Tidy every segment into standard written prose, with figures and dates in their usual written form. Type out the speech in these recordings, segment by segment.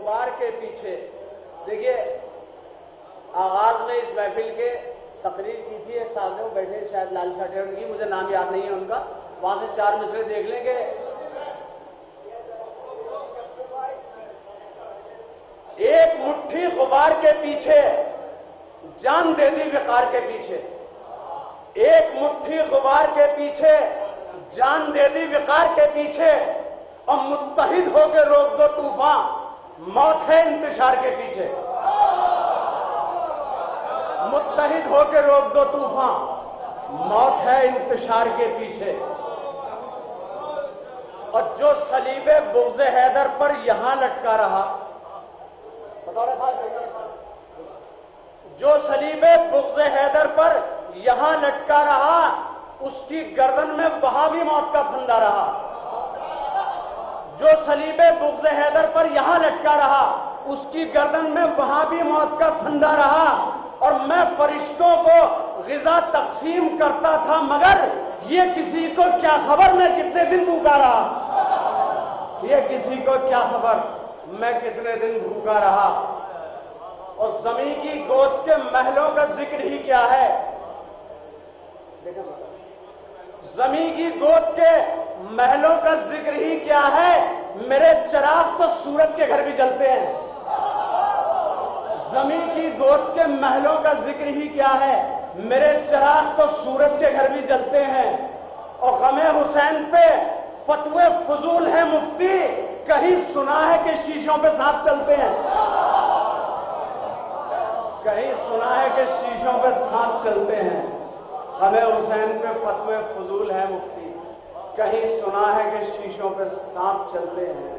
غبار کے پیچھے. دیکھیے آغاز میں اس محفل کے تقریر کی تھی ایک سامنے وہ بیٹھے شاید لال شاہ ان کی, مجھے نام یاد نہیں ہے ان کا, وہاں سے 4 مصرے دیکھ لیں کہ ایک مٹھی غبار کے پیچھے جان دے دی وقار کے پیچھے, ایک مٹھی غبار کے پیچھے جان دے دی وقار کے پیچھے, اور متحد ہو کے روک دو طوفان, موت ہے انتشار کے پیچھے. متحد ہو کے روک دو طوفان, موت ہے انتشار کے پیچھے. اور جو صلیب بغض حیدر پر یہاں لٹکا رہا, جو صلیب بغض حیدر پر یہاں لٹکا رہا, اس کی گردن میں وہاں بھی موت کا پھندا رہا. جو صلیب بغض حیدر پر یہاں لٹکا رہا, اس کی گردن میں وہاں بھی موت کا پھندا رہا. اور میں فرشتوں کو غذا تقسیم کرتا تھا, مگر یہ کسی کو کیا خبر میں کتنے دن بھوکا رہا, یہ کسی کو کیا خبر میں کتنے دن بھوکا رہا. اور زمین کی گود کے محلوں کا ذکر ہی کیا ہے, زمین کی گود کے محلوں کا ذکر ہی کیا ہے, میرے چراغ تو سورج کے گھر بھی جلتے ہیں. زمین کی گود کے محلوں کا ذکر ہی کیا ہے, میرے چراغ تو سورج کے گھر بھی جلتے ہیں. اور غم حسین پہ فتوے فضول ہے مفتی, کہیں سنا ہے کہ شیشوں پہ سانپ چلتے ہیں, کہیں سنا ہے کہ شیشوں پہ سانپ چلتے ہیں. غم حسین پہ فتوے فضول ہے مفتی, کہیں سنا ہے کہ شیشوں پہ سانپ چلتے ہیں.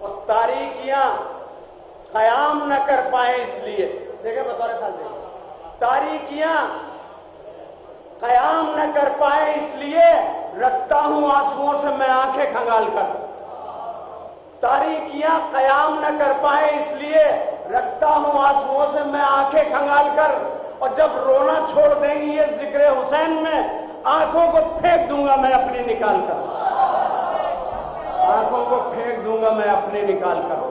اور تاریکیاں قیام نہ کر پائیں اس لیے, دیکھیں بطور خیال دیکھیں, تاریکیاں قیام نہ کر پائیں اس لیے رکھتا ہوں آنسوؤں سے میں آنکھیں کھنگال کر. تاریکیاں قیام نہ کر پائیں اس لیے رکھتا ہوں آنسوؤں سے میں آنکھیں کھنگال کر. اور جب رونا چھوڑ دیں گی یہ ذکر حسین میں, آنکھوں کو پھینک دوں گا میں اپنی نکال کر, آنکھوں کو پھینک دوں گا میں اپنی نکال کر.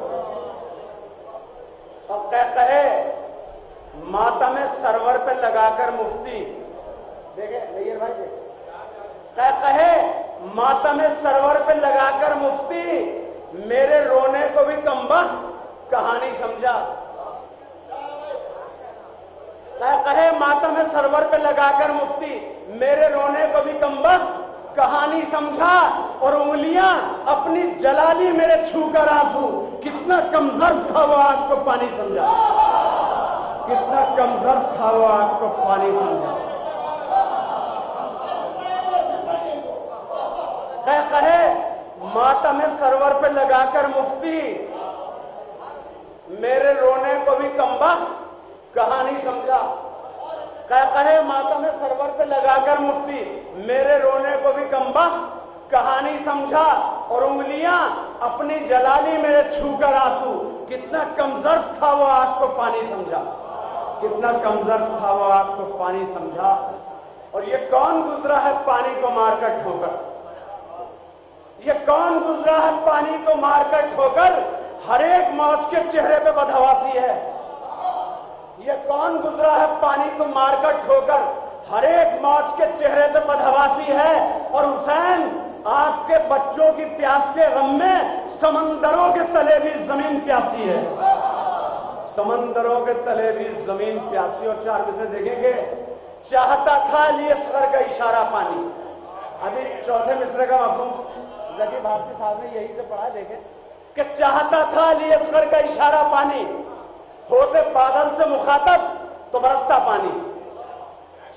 اور کہے ماتم سرور پہ لگا کر مفتی, دیکھیں نہیں بھائی, کہے ماتم سرور پہ لگا کر مفتی, میرے رونے کو بھی کمبخت کہانی سمجھا. کہے ماتم سرور پہ لگا کر مفتی, میرے رونے کو بھی کمبخت کہانی سمجھا. اور انگلیاں اپنی جلالی میرے چھو کر آنسو, کتنا کمزور تھا وہ آگ کو پانی سمجھا, کتنا کمزور تھا وہ آگ کو پانی سمجھا. کہے ماتم سرور پہ لگا کر مفتی, میرے رونے کو بھی کمبخت کہانی سمجھا. کہے ماتم سرور پہ لگا کر مفتی, میرے رونے کو بھی کمبخت کہانی سمجھا. اور انگلیاں اپنی جلالی میرے چھو کر آنسو, کتنا کمزور تھا وہ آگ کو پانی سمجھا, کتنا کمزور تھا وہ آگ کو پانی سمجھا. اور یہ کون گزرا ہے پانی کو مار کر ٹھوکر, یہ کون گزرا ہے پانی کو مار کر ٹھوکر, ہر ایک موج کے چہرے پہ بدحواسی ہے. یہ کون گزرا ہے پانی کو مار کر ٹھوکر, ہر ایک موج کے چہرے پہ بدحواسی ہے. اور حسین آپ کے بچوں کی پیاس کے غم میں سمندروں کے تلے بھی زمین پیاسی ہے, سمندروں کے تلے بھی زمین پیاسی. اور 4 میں سے دیکھیں گے, چاہتا تھا علی اصغر کا اشارہ پانی. ابھی چوتھے مصرے کا مفہوم ذکی بھارتی صاحب نے یہی سے پڑھا, دیکھیں کہ چاہتا تھا علی اصغر کا اشارہ پانی, ہوتے بادل سے مخاطب تو برستا پانی.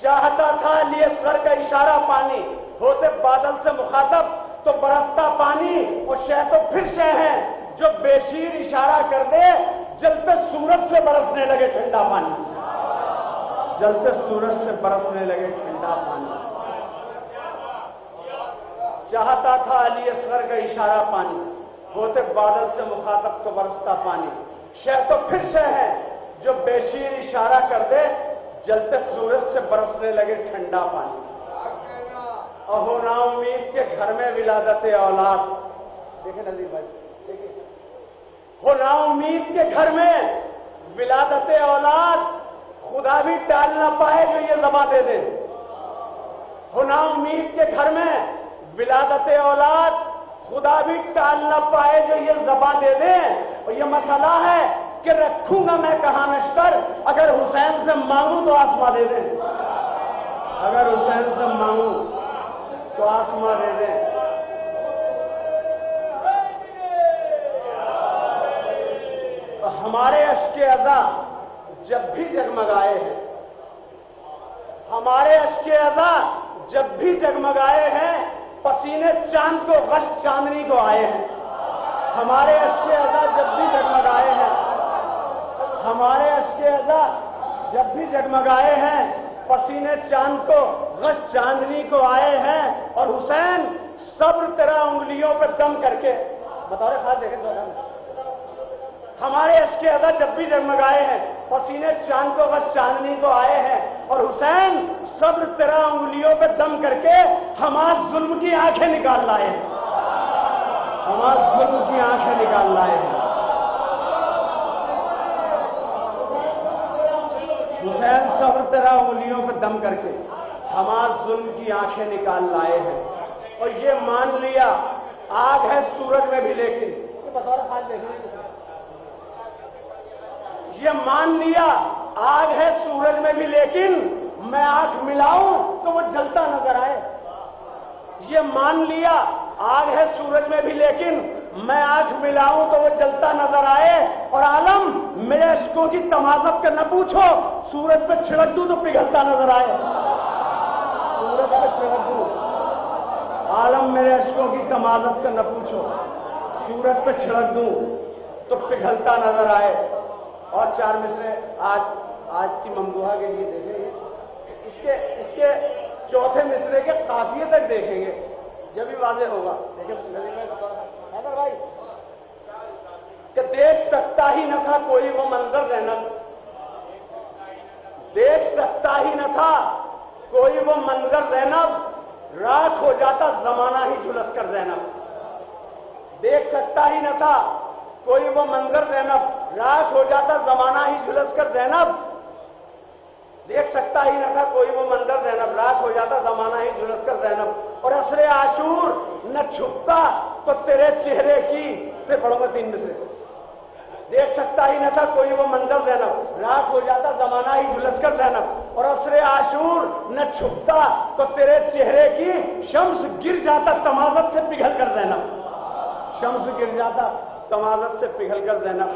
چاہتا تھا علی اصغر کا اشارہ پانی, ہوتے بادل سے مخاطب تو برستا پانی. اور شہ تو پھر شہ ہے جو بے شیر اشارہ کر دے, جلتے سورج سے برسنے لگے ٹھنڈا پانی, جلتے سورج سے برسنے لگے ٹھنڈا پانی. چاہتا تھا علی اصغر کا اشارہ پانی, ہوتے بادل سے مخاطب تو برستا پانی. شہ تو پھر شہ ہے جو بے شیر اشارہ کر دے, جلتے سورج سے برسنے لگے ٹھنڈا پانی. اہو نا امید کے گھر میں ولادت اولاد, دیکھیں نظیر بھائی, دیکھیں ہو نا امید کے گھر میں ولادت اولاد خدا بھی ٹال نہ پائے جو یہ زباں دے دے. ہو نا امید کے گھر میں ولادت اولاد خدا بھی ٹال نہ پائے جو یہ زباں دے دیں. اور یہ مسئلہ ہے کہ رکھوں گا میں کہاں نشتر، اگر حسین سے مانگوں تو آسماں دے دیں. اگر حسین سے مانگوں تو آسماں دے دیں. ہمارے اشک اذا جب بھی جگمگائے ہیں، ہمارے اشک اذا جب بھی جگمگائے ہیں، پسینے چاند کو غش چاندنی کو آئے ہیں. ہمارے اشک اذا جب بھی جگمگائے ہیں، ہمارے اشک اذا جب بھی جگمگائے ہیں، پسینے چاند کو غش چاندنی کو آئے ہیں. اور حسین صبر تیرا انگلیوں پہ دم کر کے بطور خاص دیکھیں، ہمارے اشک اذا جب بھی جگمگائے ہیں، پسینے چاند کو غش چاندنی کو آئے ہیں. اور حسین صبر تیرا انگلیوں پہ دم کر کے حماس ظلم کی آنکھیں نکال لائے ہیں. حماس ظلم کی آنکھیں نکال لائے ہیں. حسین صبر تیرا انگلیوں پہ دم کر کے حماس ظلم کی آنکھیں نکال لائے ہیں. اور یہ مان لیا آگ ہے سورج میں بھی، لیکن یہ بطور خاص دیکھیں، یہ مان لیا آگ ہے سورج میں بھی، لیکن میں آنکھ ملاؤں تو وہ جلتا نظر آئے. یہ مان لیا آگ ہے سورج میں بھی، لیکن میں آنکھ ملاؤں تو وہ جلتا نظر آئے. اور عالم میرے اشکوں کی تمازت کا نہ پوچھو، سورج پہ چھڑک دوں تو پگھلتا نظر آئے. سورج پہ چھڑک دوں، عالم میرے اشکوں کی تمازت کا نہ پوچھو، سورج پہ چھڑک دوں تو پگھلتا نظر آئے. اور چار مصرے آج کی ممدوحہ کے لیے دیکھیں گے، اس کے چوتھے مصرے کے قافیے تک دیکھیں گے، جب بھی واضح ہوگا. دیکھیں بھائی کہ دیکھ سکتا ہی نہ تھا کوئی وہ منظر زینب، دیکھ سکتا ہی نہ تھا کوئی وہ منظر زینب، راکھ ہو جاتا زمانہ ہی جھلس کر زینب. دیکھ سکتا ہی نہ تھا کوئی وہ منظر زینب، راکھ ہو جاتا زمانہ ہی جھلس کر زینب. دیکھ سکتا ہی نہ تھا کوئی وہ منظر زینب، راکھ ہو جاتا زمانہ ہی جھلس کر زینب. اور عصر عاشور نہ چھپتا تو تیرے چہرے کی، پھر پڑھو میں 3 مصرے. دیکھ سکتا ہی نہ تھا کوئی وہ منظر زینب، راکھ ہو جاتا زمانہ ہی جھلس کر زینب. اور عصر عاشور نہ چھپتا تو تیرے چہرے کی، شمس گر جاتا تمازت سے پگھل کر زینب. شمس گر جاتا تمازت سے پگھل کر زینب.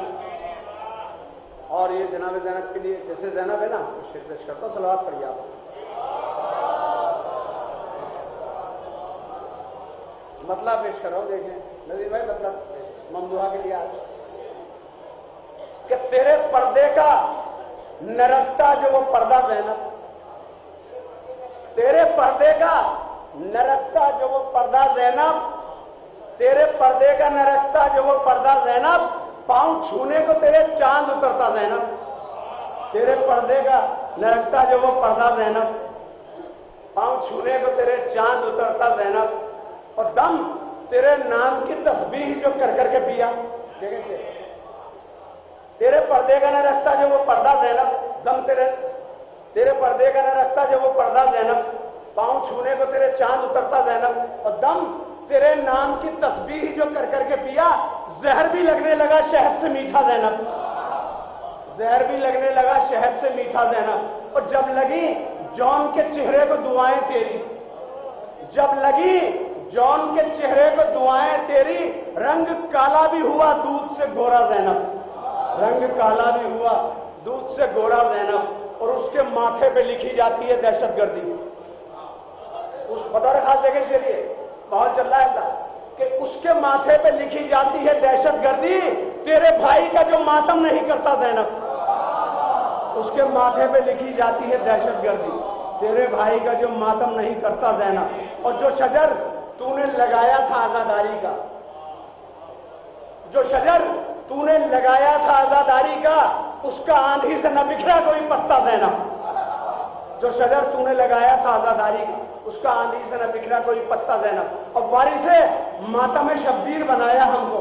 اور یہ جناب زینب کے لیے، جیسے زینب ہے نا، شعر پیش کرتا ہوں، صلوات پڑھیے آپ. مطلب پیش کر رہا ہوں، دیکھیں نذیر بھائی، مطلب ممدوحہ کے لیے آج کہ تیرے پردے کا نہ رکھتا جو وہ پردہ زینب، تیرے پردے کا نہ رکھتا جو وہ پردہ زینب، تیرے پردے کا نہ رکھتا جو وہ پردہ زینب، پاؤں چھونے کو تیرے چاند اترتا زینب. تیرے پردے کا نہ رکھتا جو وہ پردہ زینب، پاؤں چھونے کو تیرے چاند اترتا زینب. اور دم تیرے نام کی تسبیح جو کر کر کے پیا. دیکھیں تیرے پردے کا نہ رکھتا جو وہ پردہ زینب، دم تیرے پردے کا نہ رکھتا جو وہ پردہ زینب، پاؤں چھونے کو تیرے چاند اترتا زینب. اور دم تیرے نام کی تسبیح جو کر کر کے پیا، زہر بھی لگنے لگا شہد سے میٹھا زینب. زہر بھی لگنے لگا شہد سے میٹھا زینب. اور جب لگی جون کے چہرے کو دعائیں تیری، جب لگی جون کے چہرے کو دعائیں تیری، رنگ کالا بھی ہوا دودھ سے گورا زینب. رنگ کالا بھی ہوا دودھ سے گورا زینب. اور اس کے ماتھے پہ لکھی جاتی ہے دہشت گردی. اس بطور خاص دیکھیں چلیے، ماحول چل رہا ہے ایسا کہ اس کے ماتھے پہ لکھی جاتی ہے دہشت گردی، تیرے بھائی کا جو ماتم نہیں کرتا زینب. اس کے ماتھے پہ لکھی جاتی ہے دہشت گردی، تیرے بھائی کا جو ماتم نہیں کرتا زینب. اور جو شجر تو نے لگایا تھا آزاداری کا، جو شجر تو نے لگایا تھا آزاداری کا، اس کا آندھی سے نہ بکھرا کوئی پتا زینب. جو شجر تو نے لگایا تھا آزاداری کا، اس کا آندھی سے نہ بکھرا کوئی پتا زینب. اور وارث ماتم شبیر بنایا ہم کو،